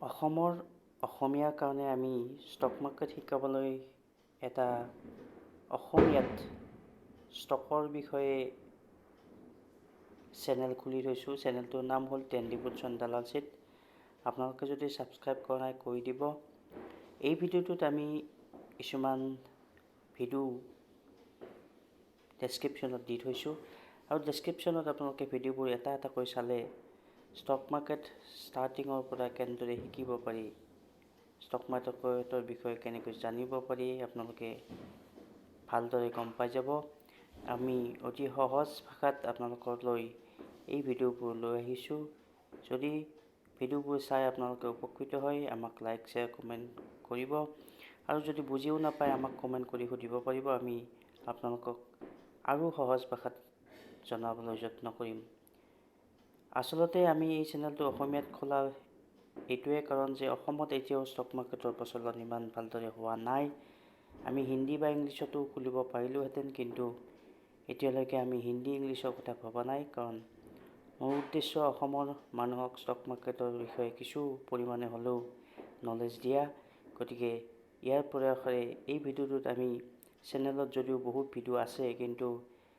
অসমৰ অসমীয়াৰ কাৰণে আমি ষ্টক মাৰ্কেট শিকাবলৈ এটা অসমীয়াত ষ্টকৰ বিষয়ে চেনেল খুলি থৈছোঁ। চেনেলটোৰ নাম হ'ল দালালচিত। আপোনালোকে যদি ছাবস্ক্ৰাইব কৰা নাই কৰি দিব। এই ভিডিঅ'টোত আমি কিছুমান ভিডিঅ' ডেছক্ৰিপশ্যনত দি থৈছোঁ আৰু ডেছক্ৰিপশ্যনত আপোনালোকে ভিডিঅ'বোৰ এটা এটাকৈ চালে ষ্টক মাৰ্কেট ষ্টাৰ্টিঙৰ পৰা কেনেদৰে শিকিব পাৰি, ষ্টক মাৰ্কেটৰ বিষয়ে কেনেকৈ জানিব পাৰি আপোনালোকে ভালদৰে গম পাই যাব। আমি অতি সহজ ভাষাত আপোনালোকলৈ এই ভিডিঅ'বোৰ লৈ আহিছোঁ। যদি ভিডিঅ'বোৰ চাই আপোনালোকে উপকৃত হয় আমাক লাইক শ্বেয়াৰ কমেণ্ট কৰিব আৰু যদি বুজিও নাপায় আমাক কমেণ্ট কৰি সুধিব পাৰিব। আমি আপোনালোকক আৰু সহজ ভাষাত জনাবলৈ যত্ন কৰিম। আচলতে আমি এই চেনেলটো অসমীয়াত খোলা এইটোৱে কাৰণ যে অসমত এতিয়াও ষ্টক মাৰ্কেটৰ প্ৰচলন ইমান ভালদৰে হোৱা নাই। আমি হিন্দী বা ইংলিছতো খুলিব পাৰিলোহেঁতেন, কিন্তু এতিয়ালৈকে আমি হিন্দী ইংলিছৰ কথা ভবা নাই, কাৰণ মোৰ উদ্দেশ্য অসমৰ মানুহক ষ্টক মাৰ্কেটৰ বিষয়ে কিছু পৰিমাণে হ'লেও নলেজ দিয়া। গতিকে ইয়াৰ প্ৰয়াসৰে এই ভিডিঅ'টোত আমি চেনেলত যদিও বহুত ভিডিঅ' আছে কিন্তু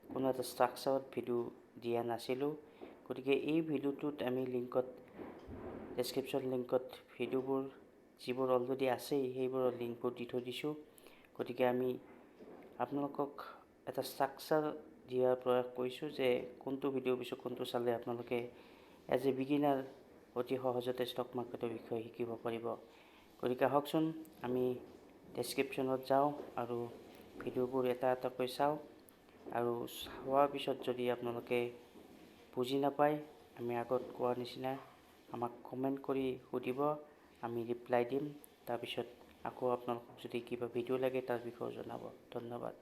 কোনো এটা ষ্ট্ৰাকচাৰত ভিডিঅ' দিয়া নাছিলোঁ। গতিকে এই ভিডিঅ'টোত আমি ডেছক্ৰিপশ্যন লিংকত ভিডিঅ'বোৰ যিবোৰ অলৰেডি আছেই সেইবোৰৰ লিংকবোৰ দি থৈ দিছোঁ। গতিকে আমি আপোনালোকক এটা ষ্ট্ৰাকচাৰ দিয়াৰ প্ৰয়াস কৰিছোঁ যে কোনটো ভিডিঅ'ৰ পিছত কোনটো চালে আপোনালোকে এজ এ বিগিনাৰ অতি সহজতে ষ্টক মাৰ্কেটৰ বিষয়ে শিকিব পাৰিব। গতিকে আহকচোন আমি ডেছক্ৰিপশ্যনত যাওঁ আৰু ভিডিঅ'বোৰ এটা এটাকৈ চাওঁ আৰু চোৱাৰ পিছত যদি আপোনালোকে বুজি নাপায় আমি আগত কোৱাৰ নিচিনা আমাক কমেণ্ট কৰি সুধিব, আমি ৰিপ্লাই দিম। তাৰপিছত আকৌ আপোনালোকক যদি কিবা ভিডিঅ' লাগে তাৰ বিষয়েও জনাব। ধন্যবাদ।